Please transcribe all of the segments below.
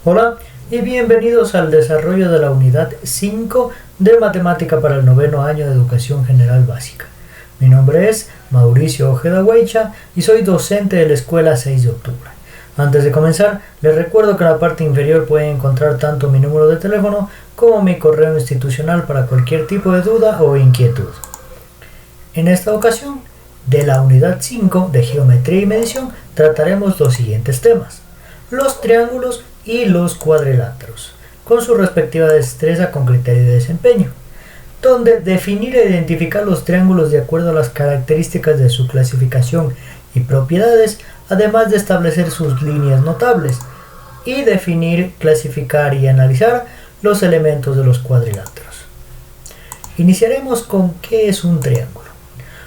Hola y bienvenidos al desarrollo de la unidad 5 de Matemática para el noveno año de Educación General Básica. Mi nombre es Mauricio Ojeda Huaycha y soy docente de la Escuela 6 de Octubre. Antes de comenzar, les recuerdo que en la parte inferior pueden encontrar tanto mi número de teléfono como mi correo institucional para cualquier tipo de duda o inquietud. En esta ocasión, de la unidad 5 de Geometría y Medición, trataremos los siguientes temas: los triángulos y los cuadriláteros, con su respectiva destreza con criterio de desempeño, donde definir e identificar los triángulos de acuerdo a las características de su clasificación y propiedades, además de establecer sus líneas notables, y definir, clasificar y analizar los elementos de los cuadriláteros. Iniciaremos con ¿qué es un triángulo?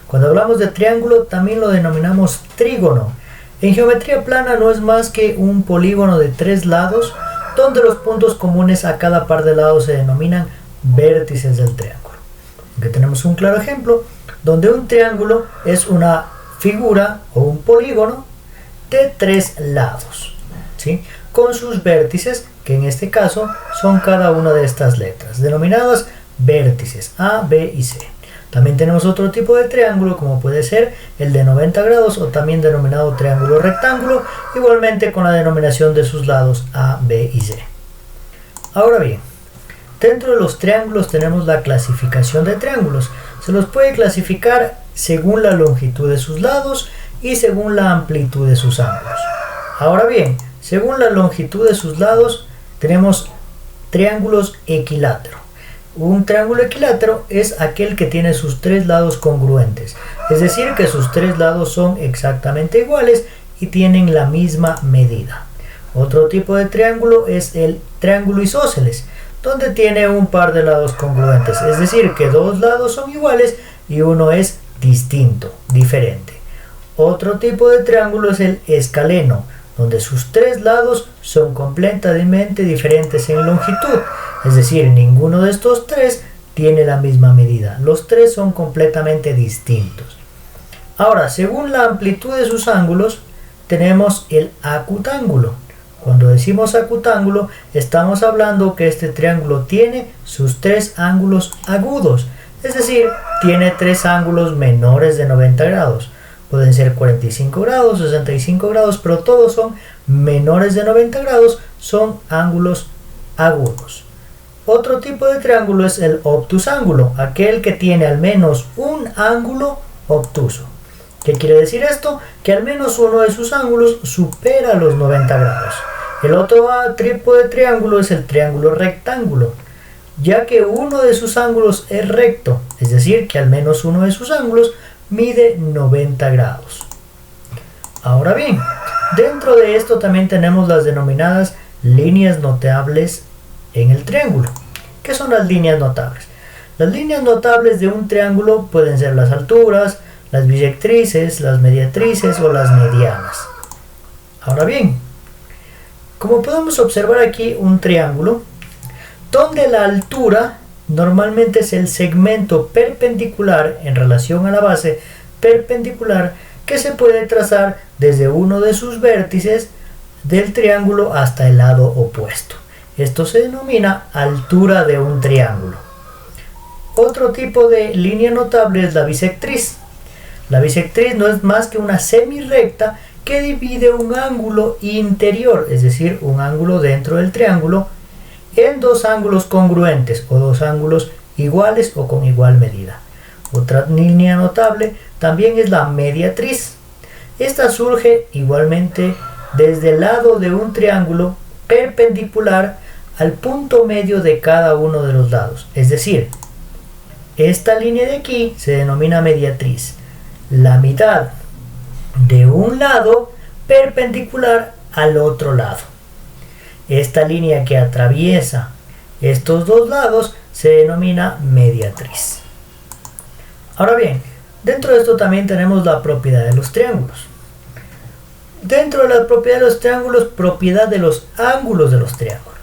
Cuando hablamos de triángulo también lo denominamos trígono. En geometría plana no es más que un polígono de 3 lados, donde los puntos comunes a cada par de lados se denominan vértices del triángulo. Aquí tenemos un claro ejemplo, donde un triángulo es una figura o un polígono de 3 lados, ¿sí? Con sus vértices, que en este caso son cada una de estas letras, denominadas vértices A, B y C. También tenemos otro tipo de triángulo, como puede ser el de 90 grados o también denominado triángulo rectángulo, igualmente con la denominación de sus lados A, B y C. Ahora bien, dentro de los triángulos tenemos la clasificación de triángulos. Se los puede clasificar según la longitud de sus lados y según la amplitud de sus ángulos. Ahora bien, según la longitud de sus lados tenemos triángulos equiláteros. Un triángulo equilátero es aquel que tiene sus 3 lados congruentes, es decir, que sus 3 lados son exactamente iguales y tienen la misma medida. Otro tipo de triángulo es el triángulo isósceles, donde tiene un par de lados congruentes, es decir, que 2 lados son iguales y uno es distinto, diferente. Otro tipo de triángulo es el escaleno, donde sus 3 lados son completamente diferentes en longitud, es decir, ninguno de estos 3 tiene la misma medida, los 3 son completamente distintos. Ahora, según la amplitud de sus ángulos, tenemos el acutángulo. Cuando decimos acutángulo, estamos hablando que este triángulo tiene sus 3 ángulos agudos, es decir, tiene 3 ángulos menores de 90 grados. Pueden ser 45 grados, 65 grados, pero todos son menores de 90 grados, son ángulos agudos. Otro tipo de triángulo es el obtusángulo, aquel que tiene al menos un ángulo obtuso. ¿Qué quiere decir esto? Que al menos uno de sus ángulos supera los 90 grados. El otro tipo de triángulo es el triángulo rectángulo, ya que uno de sus ángulos es recto, es decir, que al menos uno de sus ángulos mide 90 grados. Ahora bien, dentro de esto también tenemos las denominadas líneas notables en el triángulo. ¿Qué son las líneas notables? Las líneas notables de un triángulo pueden ser las alturas, las bisectrices, las mediatrices o las medianas. Ahora bien, como podemos observar aquí un triángulo, donde la altura normalmente es el segmento perpendicular en relación a la base perpendicular que se puede trazar desde uno de sus vértices del triángulo hasta el lado opuesto. Esto se denomina altura de un triángulo. Otro tipo de línea notable es la bisectriz. La bisectriz no es más que una semirrecta que divide un ángulo interior, es decir, un ángulo dentro del triángulo, en 2 ángulos congruentes o 2 ángulos iguales o con igual medida. Otra línea notable también es la mediatriz. Esta surge igualmente desde el lado de un triángulo perpendicular al punto medio de cada uno de los lados. Es decir, esta línea de aquí se denomina mediatriz. La mitad de un lado perpendicular al otro lado. Esta línea que atraviesa estos 2 lados se denomina mediatriz. Ahora bien, dentro de esto también tenemos la propiedad de los triángulos. Dentro de la propiedad de los triángulos, propiedad de los ángulos de los triángulos,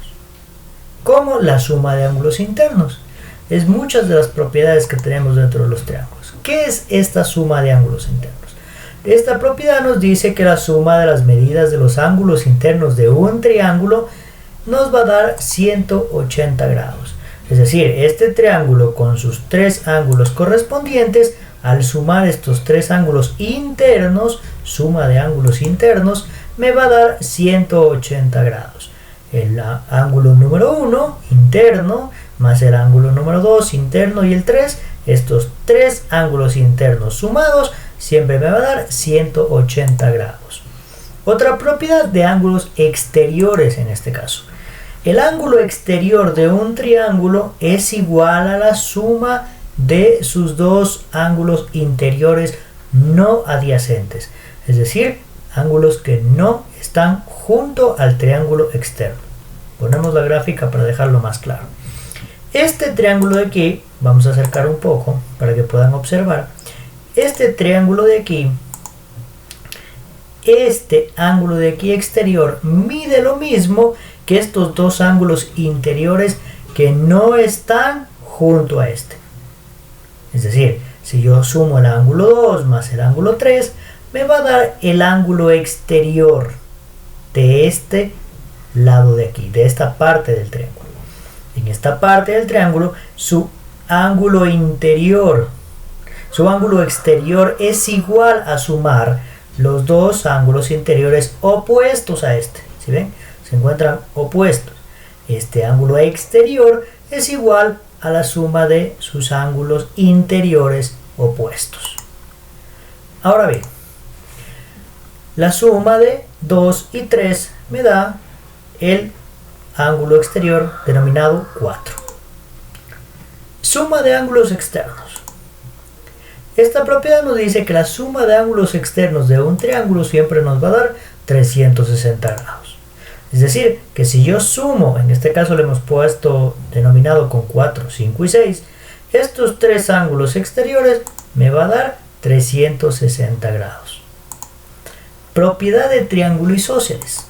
como la suma de ángulos internos. Es muchas de las propiedades que tenemos dentro de los triángulos. ¿Qué es esta suma de ángulos internos? Esta propiedad nos dice que la suma de las medidas de los ángulos internos de un triángulo nos va a dar 180 grados. Es decir, este triángulo con sus tres ángulos correspondientes, al sumar estos tres ángulos internos, suma de ángulos internos, me va a dar 180 grados. El ángulo número 1 interno más el ángulo número 2 interno y el 3, estos tres ángulos internos sumados siempre me va a dar 180 grados. Otra propiedad de ángulos exteriores en este caso. El ángulo exterior de un triángulo es igual a la suma de sus dos ángulos interiores no adyacentes, es decir, ángulos que no están junto al triángulo externo. Ponemos la gráfica para dejarlo más claro. Este triángulo de aquí, vamos a acercar un poco para que puedan observar, este triángulo de aquí, este ángulo de aquí exterior mide lo mismo que estos dos ángulos interiores que no están junto a este. Es decir, si yo sumo el ángulo 2 más el ángulo 3, me va a dar el ángulo exterior de este lado de aquí, de esta parte del triángulo. En esta parte del triángulo, su ángulo interior, su ángulo exterior es igual a sumar los dos ángulos interiores opuestos a este. ¿Sí ven? Se encuentran opuestos. Este ángulo exterior es igual a la suma de sus ángulos interiores opuestos. Ahora bien, la suma de 2 y 3 me da el ángulo exterior denominado 4. Suma de ángulos externos. Esta propiedad nos dice que la suma de ángulos externos de un triángulo siempre nos va a dar 360 grados. Es decir, que si yo sumo, en este caso le hemos puesto denominado con 4, 5 y 6, estos tres ángulos exteriores me va a dar 360 grados. Propiedad de triángulo isósceles.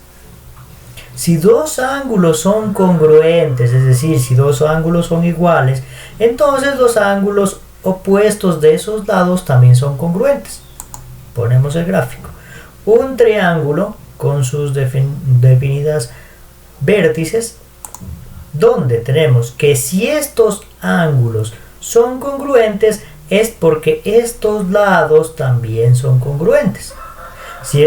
Si dos ángulos son congruentes, es decir, si dos ángulos son iguales, entonces los ángulos opuestos de esos lados también son congruentes. Ponemos el gráfico. Un triángulo con sus definidas vértices, donde tenemos que si estos ángulos son congruentes, es porque estos lados también son congruentes. Si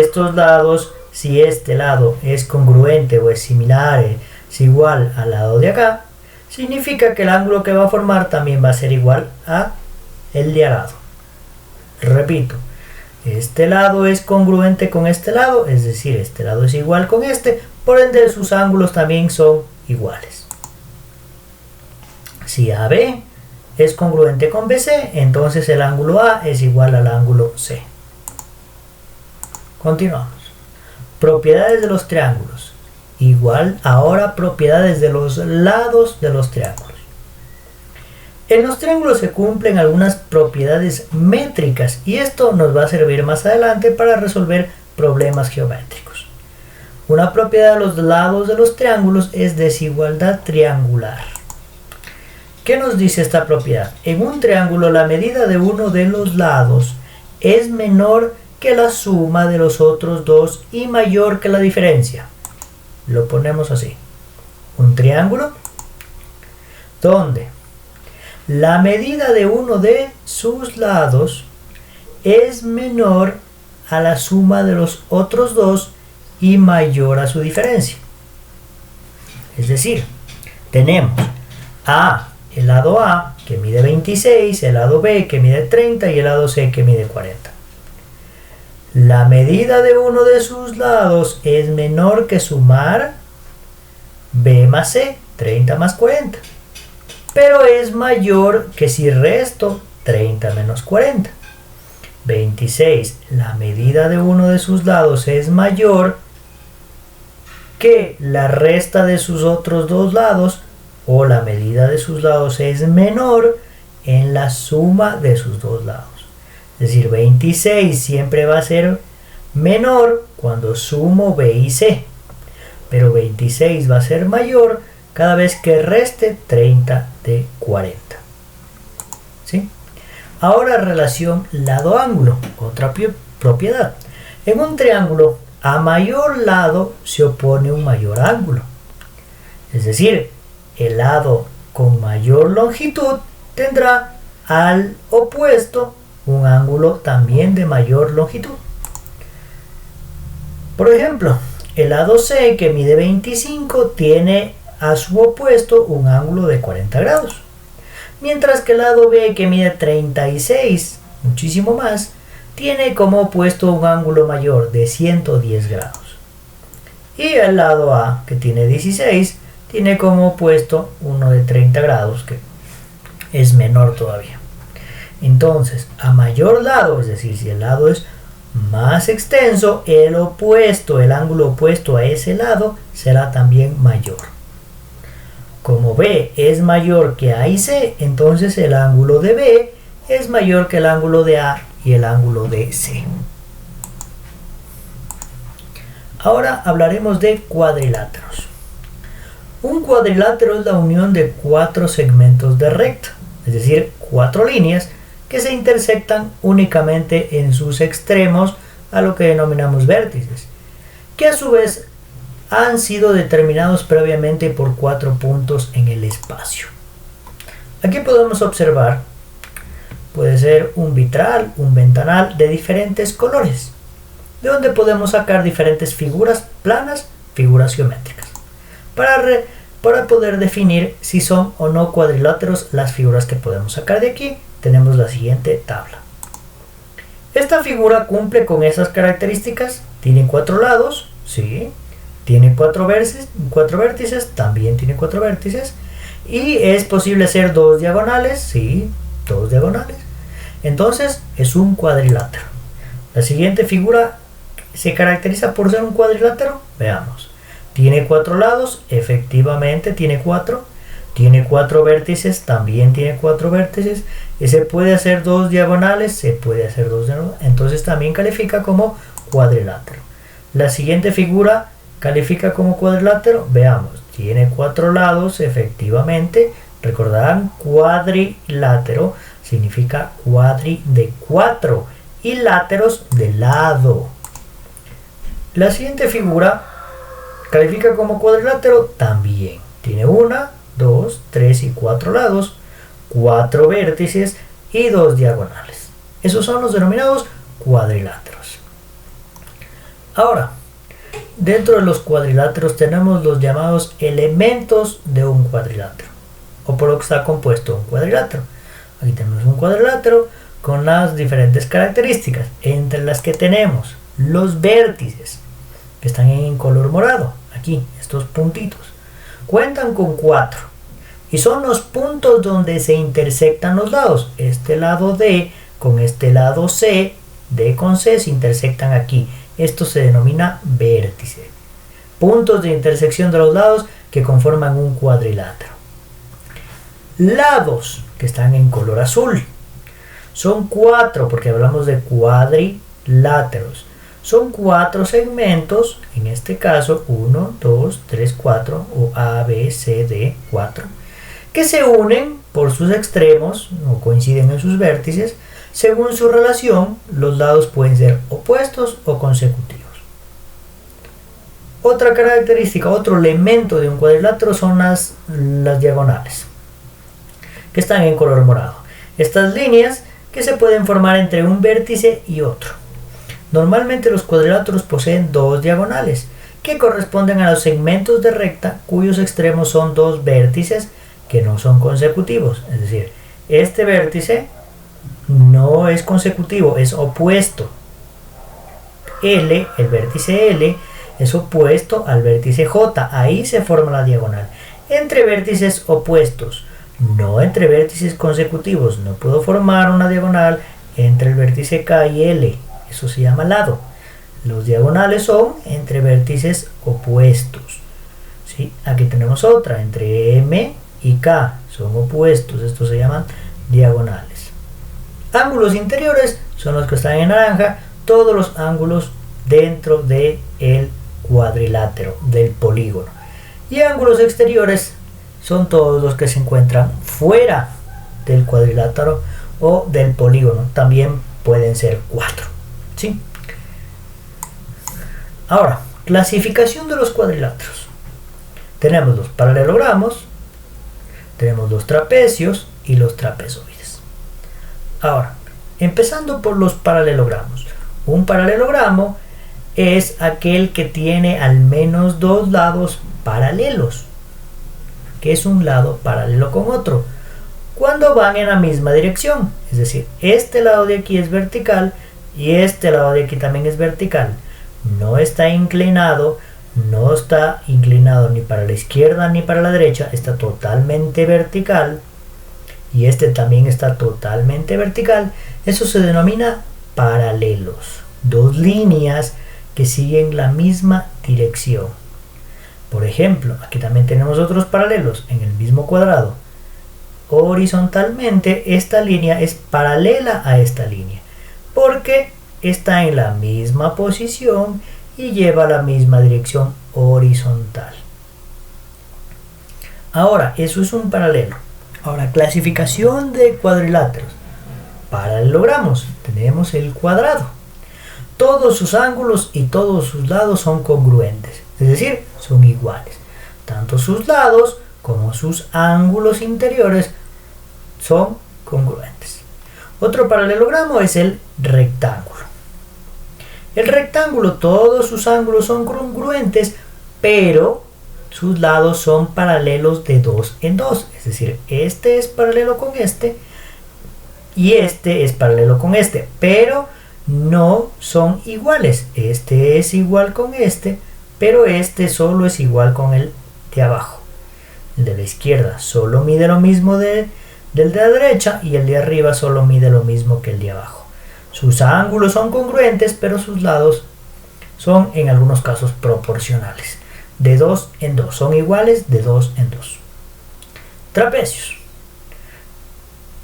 este lado es congruente o es similar, es igual al lado de acá, significa que el ángulo que va a formar también va a ser igual a el de al lado. Repito, este lado es congruente con este lado, es decir, este lado es igual con este, por ende sus ángulos también son iguales. Si AB es congruente con BC, entonces el ángulo A es igual al ángulo C. Continuamos. Propiedades de los triángulos. Igual ahora propiedades de los lados de los triángulos. En los triángulos se cumplen algunas propiedades métricas y esto nos va a servir más adelante para resolver problemas geométricos. Una propiedad de los lados de los triángulos es desigualdad triangular. ¿Qué nos dice esta propiedad? En un triángulo la medida de uno de los lados es menor que la suma de los otros dos y mayor que la diferencia. Lo ponemos así. Un triángulo donde la medida de uno de sus lados es menor a la suma de los otros dos y mayor a su diferencia. Es decir, tenemos el lado A que mide 26, el lado B que mide 30 y el lado C que mide 40. La medida de uno de sus lados es menor que sumar B más C, 30 más 40. Pero es mayor que si resto 30 menos 40. 26, la medida de uno de sus lados es mayor que la resta de sus otros dos lados, o la medida de sus lados es menor en la suma de sus dos lados. Es decir, 26 siempre va a ser menor cuando sumo B y C, pero 26 va a ser mayor cada vez que reste 30 de 40. ¿Sí? Ahora relación lado-ángulo, otra propiedad. En un triángulo, a mayor lado se opone un mayor ángulo. Es decir, el lado con mayor longitud tendrá al opuesto un ángulo también de mayor longitud. Por ejemplo, el lado C, que mide 25, tiene a su opuesto un ángulo de 40 grados. Mientras que el lado B, que mide 36, muchísimo más, tiene como opuesto un ángulo mayor de 110 grados. Y el lado A, que tiene 16, tiene como opuesto uno de 30 grados, que es menor todavía. Entonces, a mayor lado, es decir, si el lado es más extenso, el ángulo opuesto a ese lado será también mayor. Como B es mayor que A y C, entonces el ángulo de B es mayor que el ángulo de A y el ángulo de C. Ahora hablaremos de cuadriláteros. Un cuadrilátero es la unión de 4 segmentos de recta, es decir, 4 líneas que se intersectan únicamente en sus extremos, a lo que denominamos vértices, que a su vez han sido determinados previamente por 4 puntos en el espacio. Aquí podemos observar, puede ser un vitral, un ventanal de diferentes colores, de donde podemos sacar diferentes figuras planas, figuras geométricas, para poder definir si son o no cuadriláteros las figuras que podemos sacar de aquí. Tenemos la siguiente tabla. Esta figura cumple con esas características. Tiene 4 lados, sí. Tiene 4 vértices, también tiene 4 vértices. Y es posible hacer 2 diagonales, sí, 2 diagonales. Entonces es un cuadrilátero. La siguiente figura se caracteriza por ser un cuadrilátero. Veamos. Tiene 4 lados, efectivamente tiene 4. Tiene 4 vértices, también tiene 4 vértices. Y se puede hacer 2 diagonales, se puede hacer 2 diagonales. Entonces también califica como cuadrilátero. La siguiente figura califica como cuadrilátero. Veamos, tiene 4 lados, efectivamente. Recordarán, cuadrilátero significa cuadri de 4 y láteros de lado. La siguiente figura califica como cuadrilátero también. Tiene 1, 2, 3 y 4 lados, 4 vértices y 2 diagonales. Esos son los denominados cuadriláteros. Ahora, dentro de los cuadriláteros tenemos los llamados elementos de un cuadrilátero, o por lo que está compuesto un cuadrilátero. Aquí tenemos un cuadrilátero con las diferentes características, entre las que tenemos los vértices, que están en color morado, aquí, estos puntitos. Cuentan con 4 y son los puntos donde se intersectan los lados. Este lado D con este lado C, D con C se intersectan aquí. Esto se denomina vértice. Puntos de intersección de los lados que conforman un cuadrilátero. Lados, que están en color azul. Son 4 porque hablamos de cuadriláteros. Son 4 segmentos, en este caso 1, 2, 3, 4 o A, B, C, D, 4, que se unen por sus extremos o coinciden en sus vértices. Según su relación, los lados pueden ser opuestos o consecutivos. Otra característica, otro elemento de un cuadrilátero son las diagonales, que están en color morado. Estas líneas que se pueden formar entre un vértice y otro. Normalmente los cuadriláteros poseen 2 diagonales, que corresponden a los segmentos de recta cuyos extremos son 2 vértices que no son consecutivos. Es decir, este vértice no es consecutivo, es opuesto. L, el vértice L, es opuesto al vértice J. Ahí se forma la diagonal. Entre vértices opuestos, no entre vértices consecutivos. No puedo formar una diagonal entre el vértice K y L. Eso se llama lado. Los diagonales son entre vértices opuestos. ¿Sí? Aquí tenemos otra, entre M y K. Son opuestos. Estos se llaman diagonales. Ángulos interiores son los que están en naranja. Todos los ángulos dentro del cuadrilátero, del polígono. Y ángulos exteriores son todos los que se encuentran fuera del cuadrilátero o del polígono. También pueden ser 4. ¿Sí? Ahora, clasificación de los cuadriláteros. Tenemos los paralelogramos, tenemos los trapecios y los trapezoides. Ahora, empezando por los paralelogramos. Un paralelogramo es aquel que tiene al menos dos lados paralelos, que es un lado paralelo con otro, cuando van en la misma dirección. Es decir, este lado de aquí es vertical y este lado de aquí también es vertical. No está inclinado ni para la izquierda ni para la derecha, está totalmente vertical, y este también está totalmente vertical. Eso se denomina paralelos, dos líneas que siguen la misma dirección. Por ejemplo, aquí también tenemos otros paralelos en el mismo cuadrado. Horizontalmente esta línea es paralela a esta línea porque está en la misma posición y lleva la misma dirección horizontal. Ahora, eso es un paralelo. Ahora, clasificación de cuadriláteros. Paralelogramos, tenemos el cuadrado. Todos sus ángulos y todos sus lados son congruentes, es decir, son iguales. Tanto sus lados como sus ángulos interiores son congruentes. Otro paralelogramo es el rectángulo. El rectángulo, todos sus ángulos son congruentes, pero sus lados son paralelos de 2 en 2. Es decir, este es paralelo con este y este es paralelo con este, pero no son iguales. Este es igual con este, pero este solo es igual con el de abajo. El de la izquierda solo mide lo mismo del de la derecha y el de arriba solo mide lo mismo que el de abajo. Sus ángulos son congruentes, pero sus lados son en algunos casos proporcionales. De 2 en 2, son iguales de 2 en 2. Trapecios.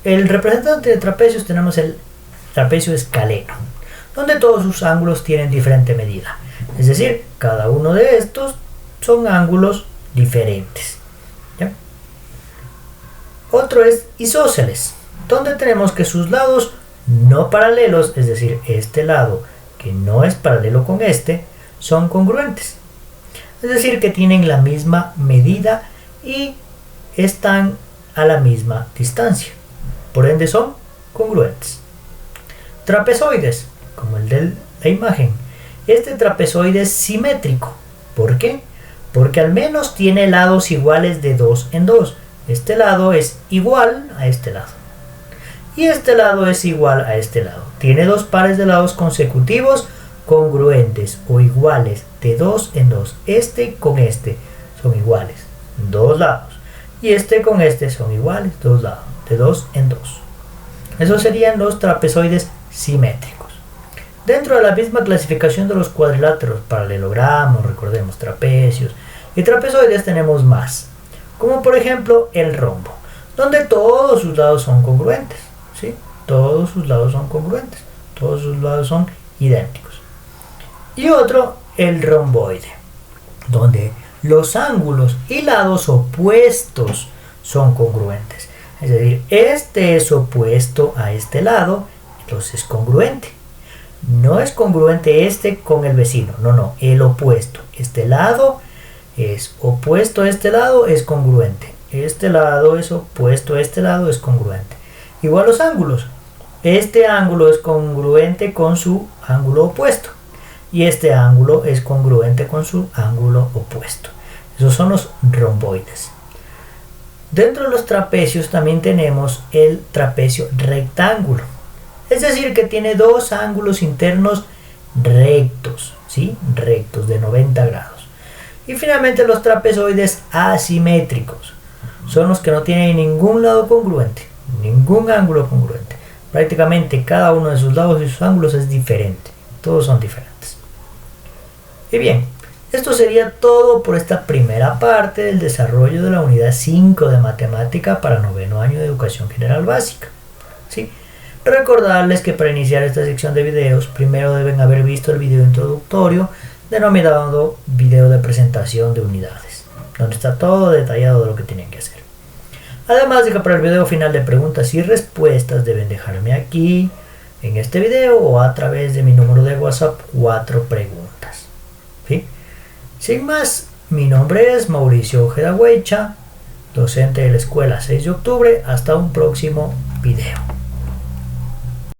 El representante de trapecios tenemos el trapecio escaleno, donde todos sus ángulos tienen diferente medida. Es decir, cada uno de estos son ángulos diferentes. ¿Ya? Otro es isósceles, donde tenemos que sus lados no paralelos, es decir, este lado que no es paralelo con este, son congruentes. Es decir, que tienen la misma medida y están a la misma distancia. Por ende son congruentes. Trapezoides, como el de la imagen. Este trapezoide es simétrico. ¿Por qué? Porque al menos tiene lados iguales de 2 en 2. Este lado es igual a este lado. Y este lado es igual a este lado. Tiene dos pares de lados consecutivos congruentes o iguales de 2 en 2. Este con este son iguales, dos lados. Y este con este son iguales, dos lados, de 2 en 2. Esos serían los trapezoides simétricos. Dentro de la misma clasificación de los cuadriláteros, paralelogramos, recordemos, trapecios y trapezoides, tenemos más. Como por ejemplo el rombo, donde todos sus lados son congruentes. ¿Sí? Todos sus lados son congruentes, todos sus lados son idénticos. Y otro, el romboide, donde los ángulos y lados opuestos son congruentes. Es decir, este es opuesto a este lado, entonces es congruente. No es congruente este con el vecino, no, el opuesto. Este lado es opuesto a este lado, es congruente. Este lado es opuesto a este lado, es congruente. Igual los ángulos. Este ángulo es congruente con su ángulo opuesto. Y este ángulo es congruente con su ángulo opuesto. Esos son los romboides. Dentro de los trapecios también tenemos el trapecio rectángulo. Es decir, que tiene dos ángulos internos rectos, ¿sí? Rectos de 90 grados. Y finalmente los trapezoides asimétricos. Son los que no tienen ningún lado congruente, ningún ángulo congruente. Prácticamente cada uno de sus lados y sus ángulos es diferente. Todos son diferentes. Y bien, esto sería todo por esta primera parte del desarrollo de la unidad 5 de matemática para noveno año de educación general básica. ¿Sí? Recordarles que para iniciar esta sección de videos, primero deben haber visto el video introductorio denominado video de presentación de unidades, donde está todo detallado de lo que tienen que hacer. Además de que para el video final de preguntas y respuestas deben dejarme aquí en este video o a través de mi número de WhatsApp 4 preguntas. ¿Sí? Sin más, Mi nombre es Mauricio Ojeda Huecha, docente de la Escuela 6 de Octubre. Hasta un próximo video.